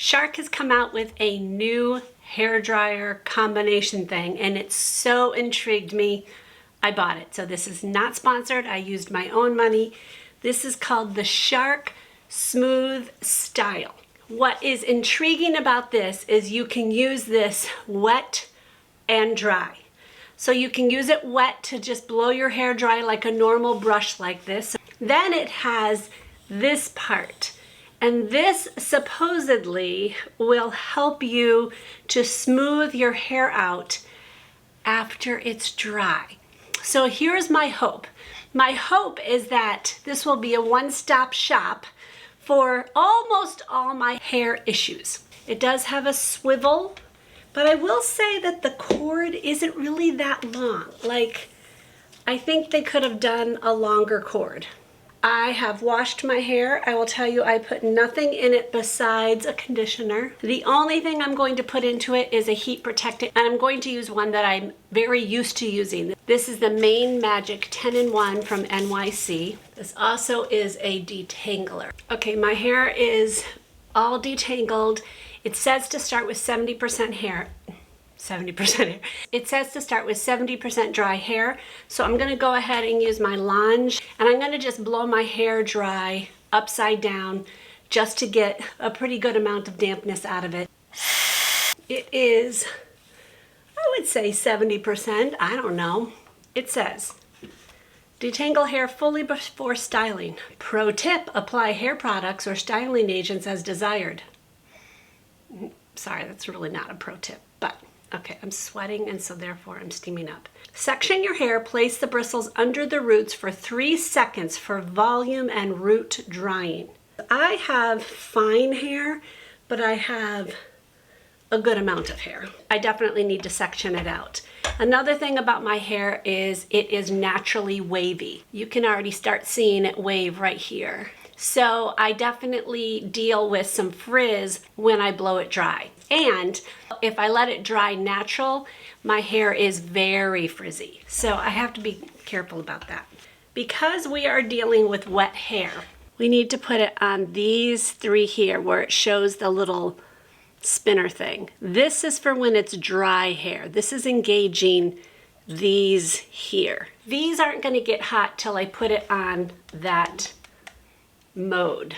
Shark has come out with a new hair dryer combination thing, and it so intrigued me, I bought it. So this is not sponsored. I used my own money. This is called the Shark SmoothStyle. What is intriguing about this is you can use this wet and dry. So you can use it wet to just blow your hair dry like a normal brush like this. Then it has this part. And this supposedly will help you to smooth your hair out after it's dry. So here's my hope. My hope is that this will be a one-stop shop for almost all my hair issues. It does have a swivel, but I will say that the cord isn't really that long. Like, I think they could have done a longer cord. I have washed my hair. I will tell you, I put nothing in it besides a conditioner. The only thing I'm going to put into it is a heat protectant, and I'm going to use one that I'm very used to using. This is the Main Magic 10-in-1 from EvaNYC. This also is a detangler. Okay, my hair is all detangled. It says to start with 70% hair. 70% hair. It says to start with 70% dry hair. So I'm going to go ahead and use my Longe, and I'm going to just blow my hair dry upside down just to get a pretty good amount of dampness out of it. It is, I would say 70%. I don't know. It says, detangle hair fully before styling. Pro tip, apply hair products or styling agents as desired. Sorry, that's really not a pro tip, but okay, I'm sweating and so therefore I'm steaming up. Section your hair, place the bristles under the roots for 3 seconds for volume and root drying. I have fine hair, but I have a good amount of hair. I definitely need to section it out. Another thing about my hair is it is naturally wavy. You can already start seeing it wave right here. So I definitely deal with some frizz when I blow it dry. And if I let it dry natural, my hair is very frizzy. So I have to be careful about that. Because we are dealing with wet hair, we need to put it on these 3 here where it shows the little spinner thing. This is for when it's dry hair. This is engaging these here. These aren't going to get hot till I put it on that mode.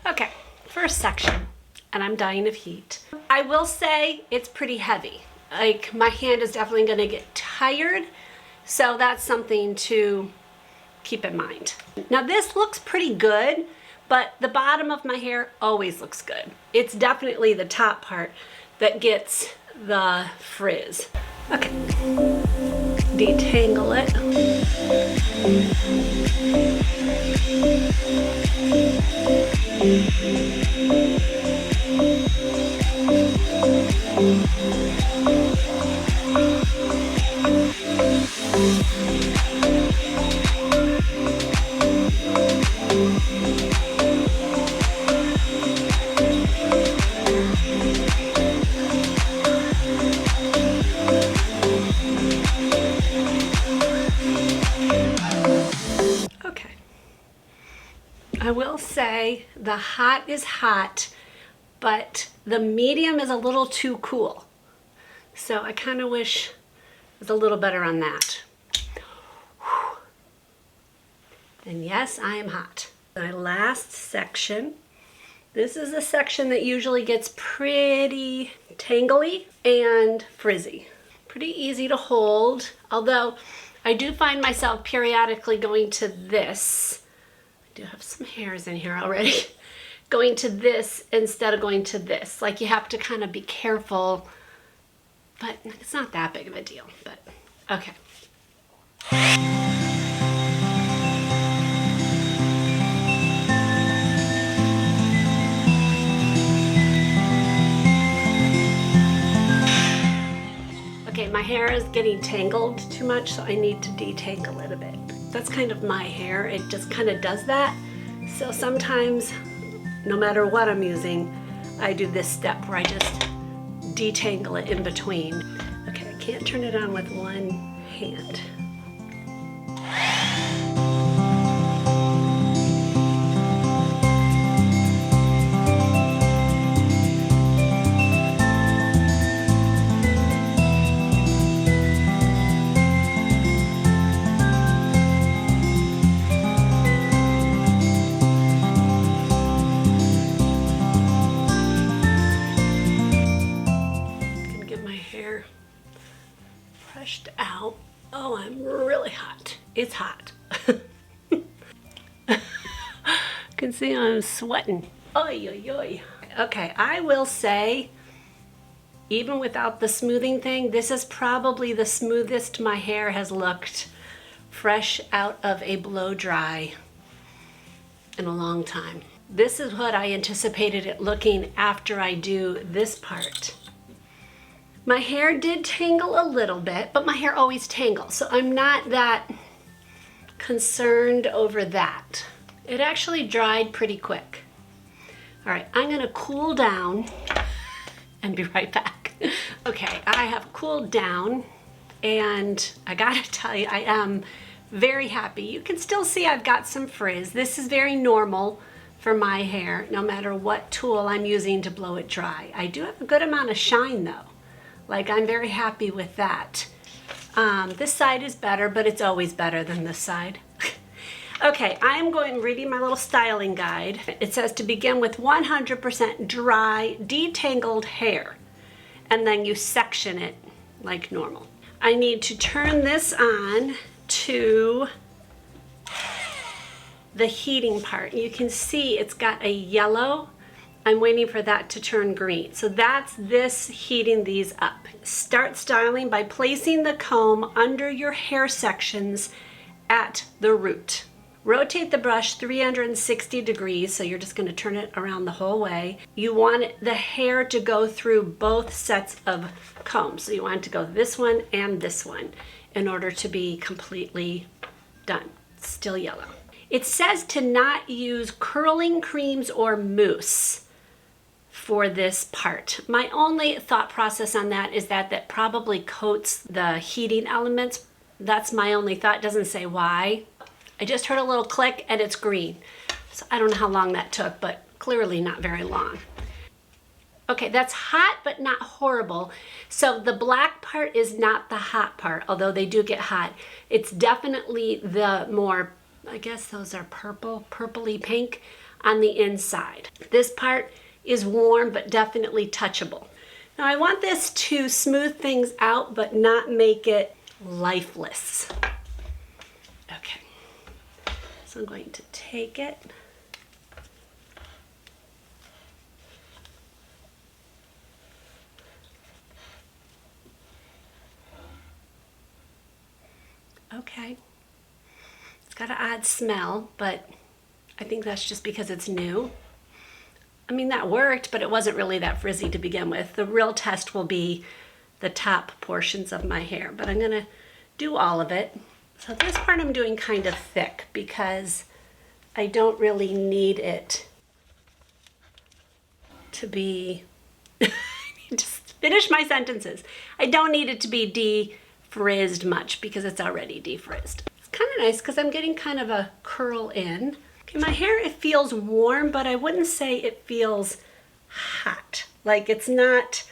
Okay, first section, and I'm dying of heat. I will say it's pretty heavy. Like, my hand is definitely going to get tired, so that's something to keep in mind. Now this looks pretty good, but the bottom of my hair always looks good. It's definitely the top part that gets the frizz. Okay, detangle it. Okay. I will say the hot is hot, but the medium is a little too cool. So I kind of wish it was a little better on that. Whew. And yes, I am hot. My last section. This is a section that usually gets pretty tangly and frizzy. Pretty easy to hold, although I do find myself periodically going to this. I do have some hairs in here already. Going to this instead of going to this. Like, you have to kind of be careful, but it's not that big of a deal, but okay. Okay, my hair is getting tangled too much, so I need to detangle it a bit. That's kind of my hair. It just kind of does that. So sometimes, no matter what I'm using, I do this step where I just detangle it in between. Okay, I can't turn it on with one hand. Brushed out. Oh, I'm really hot. It's hot. You can see I'm sweating. Oy, oy, oy. Okay, I will say, even without the smoothing thing, this is probably the smoothest my hair has looked fresh out of a blow dry in a long time. This is what I anticipated it looking after I do this part. My hair did tangle a little bit, but my hair always tangles, so I'm not that concerned over that. It actually dried pretty quick. All right, I'm gonna cool down and be right back. Okay, I have cooled down, and I gotta tell you, I am very happy. You can still see I've got some frizz. This is very normal for my hair, no matter what tool I'm using to blow it dry. I do have a good amount of shine though. Like, I'm very happy with that. This side is better, but it's always better than this side. Okay, I am reading my little styling guide. It says to begin with 100% dry, detangled hair, and then you section it like normal. I need to turn this on to the heating part. You can see it's got a yellow. I'm waiting for that to turn green. So that's this heating these up. Start styling by placing the comb under your hair sections at the root. Rotate the brush 360 degrees, so you're just gonna turn it around the whole way. You want the hair to go through both sets of combs. So you want it to go this one and this one in order to be completely done. It's still yellow. It says to not use curling creams or mousse for this part. My only thought process on that is that that probably coats the heating elements. That's my only thought. It doesn't say why. I just heard a little click and it's green. So I don't know how long that took, but clearly not very long. Okay, that's hot but not horrible. So the black part is not the hot part, although they do get hot. It's definitely the more, I guess those are purpley pink on the inside. This part is warm but definitely touchable. Now I want this to smooth things out but not make it lifeless. Okay, so I'm going to take it. Okay, it's got an odd smell, but I think that's just because it's new. I mean, that worked, but it wasn't really that frizzy to begin with. The real test will be the top portions of my hair, but I'm gonna do all of it. So this part I'm doing kind of thick because I don't really need it to be, I need to finish my sentences. I don't need it to be de-frizzed much because it's already de-frizzed. It's kind of nice because I'm getting kind of a curl in. Okay, my hair, it feels warm, but I wouldn't say it feels hot. Like, it's not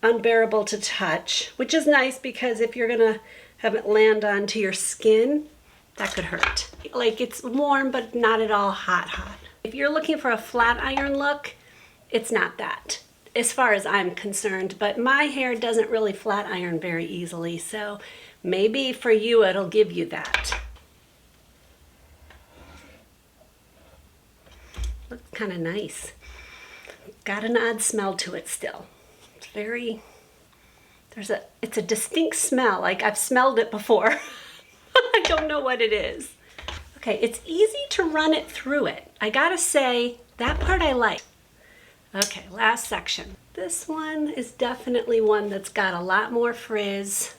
unbearable to touch, which is nice because if you're gonna have it land onto your skin, that could hurt. Like, it's warm, but not at all hot. If you're looking for a flat iron look, it's not that, as far as I'm concerned, but my hair doesn't really flat iron very easily, so maybe for you it'll give you that. Looks kind of nice. Got an odd smell to it still. It's very, it's a distinct smell, like I've smelled it before. I don't know what it is. Okay, it's easy to run it through it. I gotta say, that part I like. Okay, last section. This one is definitely one that's got a lot more frizz.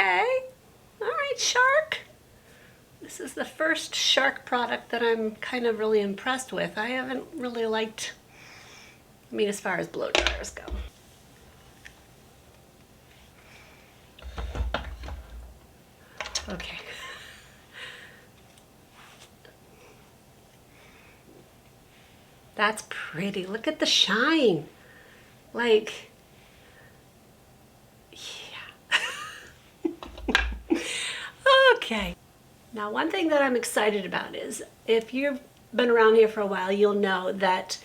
Okay. All right, Shark. This is the first Shark product that I'm kind of really impressed with. I haven't really liked, I mean, as far as blow dryers go. Okay. That's pretty. Look at the shine. Like, yeah. Okay. Now, one thing that I'm excited about is, if you've been around here for a while, you'll know that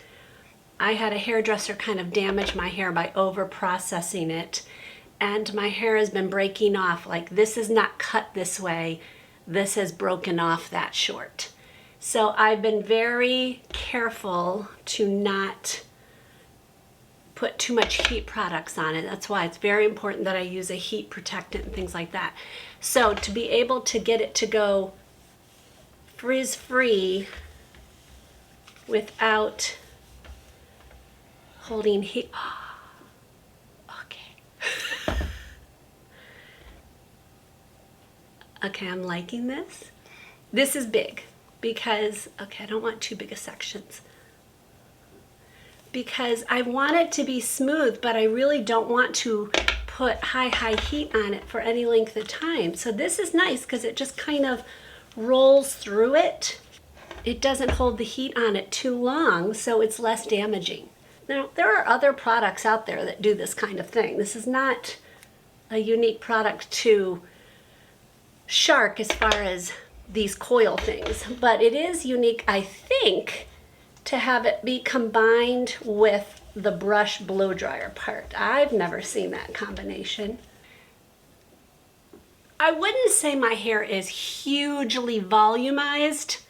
I had a hairdresser kind of damage my hair by over processing it, and my hair has been breaking off. Like, this is not cut this way. This has broken off that short. So I've been very careful to not put too much heat products on it. That's why it's very important that I use a heat protectant and things like that. So to be able to get it to go frizz free without holding heat. Okay. Okay, I'm liking this. This is big because, okay, I don't want too big of sections, because I want it to be smooth, but I really don't want to put high heat on it for any length of time. So this is nice because it just kind of rolls through it. It doesn't hold the heat on it too long, so it's less damaging. Now, there are other products out there that do this kind of thing. This is not a unique product to Shark as far as these coil things, but it is unique, I think, to have it be combined with the brush blow dryer part. I've never seen that combination. I wouldn't say my hair is hugely volumized,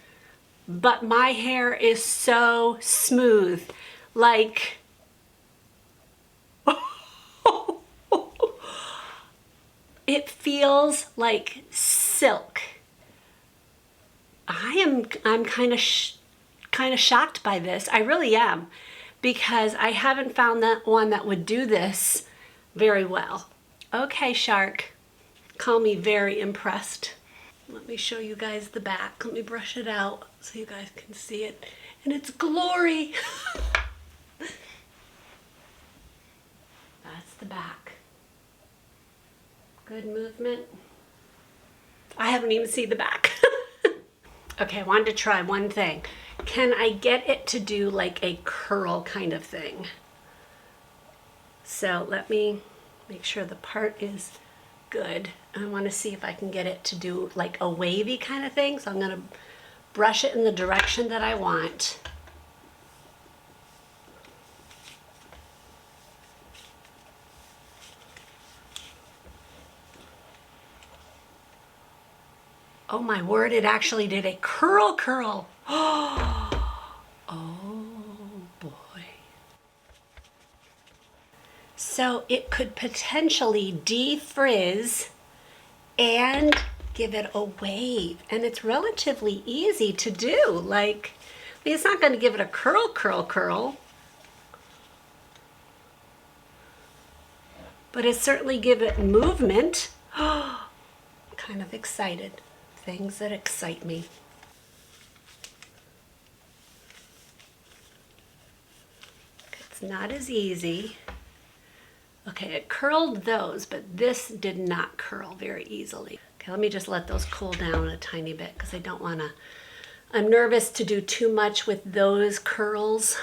but my hair is so smooth. Like, it feels like silk. I'm kind of shocked by this. I really am, because I haven't found that one that would do this very well. Okay, Shark, call me very impressed. Let me show you guys the back. Let me brush it out so you guys can see it in its glory. That's the back. Good movement. I haven't even seen the back. Okay, I wanted to try one thing. Can I get it to do like a curl kind of thing? So let me make sure the part is good. I want to see if I can get it to do like a wavy kind of thing. So I'm going to brush it in the direction that I want. Oh my word, it actually did a curl. Oh boy. So it could potentially defrizz and give it a wave. And it's relatively easy to do. Like, I mean, it's not going to give it a curl, but it certainly give it movement. Kind of excited. Things that excite me. It's not as easy. Okay, it curled those, but this did not curl very easily. Okay, let me just let those cool down a tiny bit, because I don't want to, I'm nervous to do too much with those curls.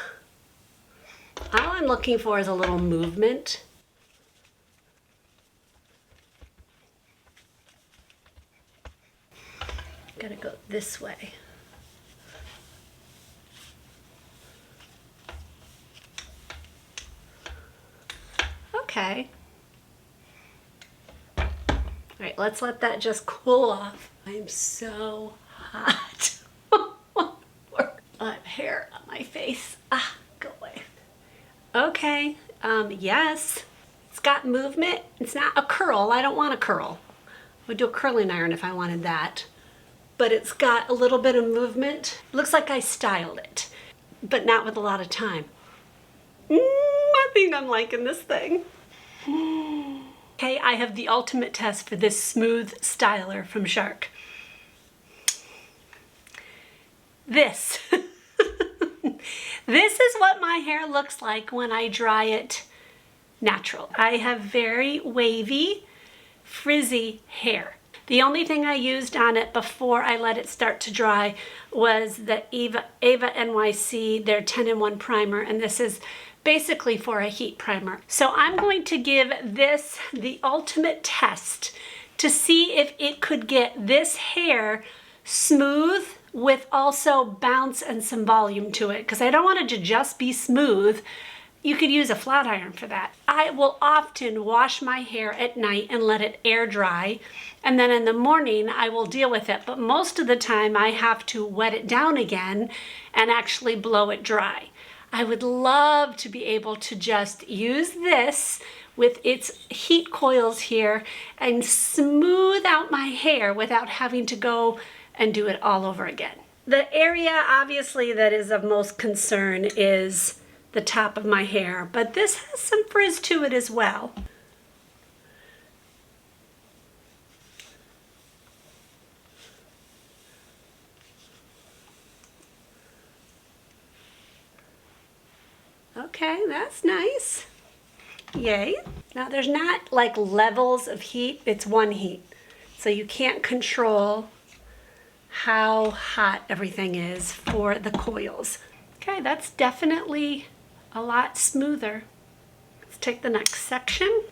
All I'm looking for is a little movement. Gotta go this way. Okay. All right, let's let that just cool off. I'm so hot. I have hair on my face. Ah, go away. Okay, yes. It's got movement. It's not a curl. I don't want a curl. I would do a curling iron if I wanted that. But it's got a little bit of movement. Looks like I styled it, but not with a lot of time. I think I'm liking this thing. Okay, I have the ultimate test for this smooth styler from Shark. This. This is what my hair looks like when I dry it natural. I have very wavy, frizzy hair. The only thing I used on it before I let it start to dry was the EvaNYC, their 10-in-1 primer, and this is basically for a heat primer. So I'm going to give this the ultimate test to see if it could get this hair smooth with also bounce and some volume to it, because I don't want it to just be smooth. You could use a flat iron for that. I will often wash my hair at night and let it air dry, and then in the morning I will deal with it, but most of the time I have to wet it down again and actually blow it dry. I would love to be able to just use this with its heat coils here and smooth out my hair without having to go and do it all over again. The area obviously that is of most concern is the top of my hair, but this has some frizz to it as well. Okay, that's nice. Yay. Now there's not like levels of heat, it's one heat. So you can't control how hot everything is for the coils. Okay, that's definitely a lot smoother. Let's take the next section.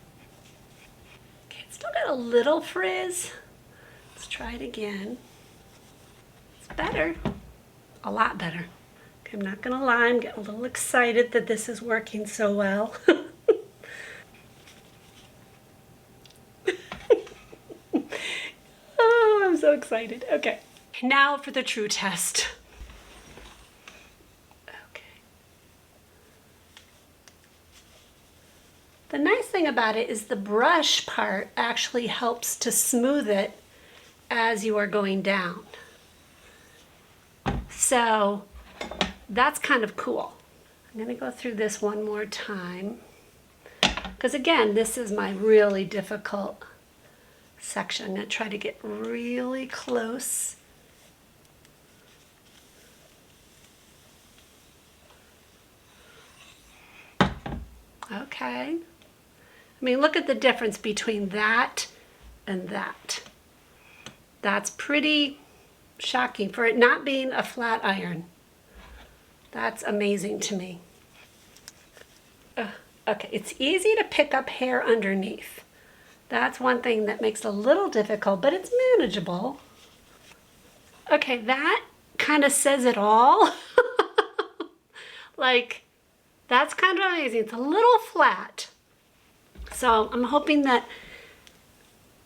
Okay, it's still got a little frizz. Let's try it again. It's better, a lot better. Okay, I'm not gonna lie, I'm getting a little excited that this is working so well. Oh, I'm so excited. Okay, now for the true test. Okay. The nice thing about it is the brush part actually helps to smooth it as you are going down. So that's kind of cool. I'm gonna go through this one more time, because again, this is my really difficult section. I'm gonna try to get really close. Okay. I mean, look at the difference between that and that. That's pretty shocking for it not being a flat iron. That's amazing to me. Okay, it's easy to pick up hair underneath. That's one thing that makes it a little difficult, but it's manageable. Okay, that kind of says it all. Like, that's kind of amazing. It's a little flat. So I'm hoping that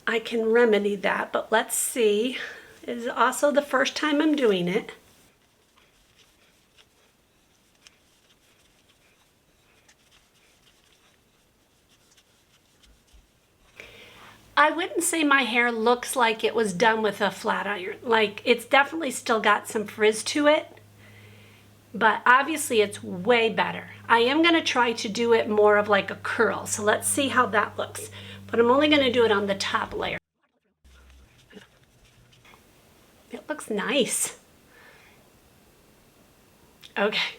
I can remedy that, but let's see. It is also the first time I'm doing it. I wouldn't say my hair looks like it was done with a flat iron. Like, it's definitely still got some frizz to it, but obviously it's way better. I am gonna try to do it more of like a curl, so let's see how that looks. But I'm only gonna do it on the top layer. It looks nice. Okay.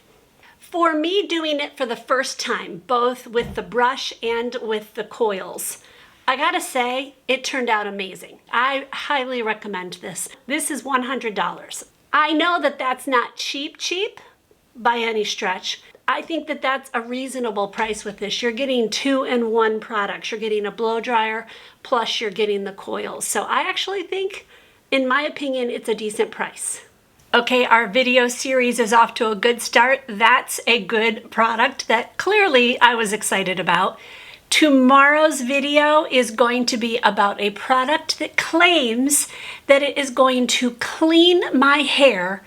For me doing it for the first time, both with the brush and with the coils, I gotta say, it turned out amazing. I highly recommend this. This is $100. I know that that's not cheap by any stretch. I think that that's a reasonable price with this. You're getting 2-in-1 products. You're getting a blow dryer, plus you're getting the coils. So I actually think, in my opinion, it's a decent price. Okay, our video series is off to a good start. That's a good product that clearly I was excited about. Tomorrow's video is going to be about a product that claims that it is going to clean my hair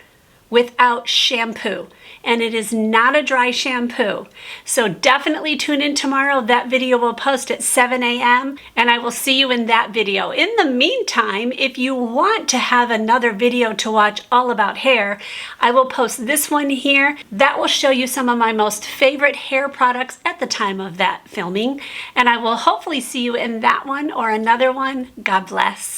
without shampoo. And it is not a dry shampoo. So definitely tune in tomorrow. That video will post at 7 a.m. and I will see you in that video. In the meantime, if you want to have another video to watch all about hair, I will post this one here. That will show you some of my most favorite hair products at the time of that filming. And I will hopefully see you in that one or another one. God bless.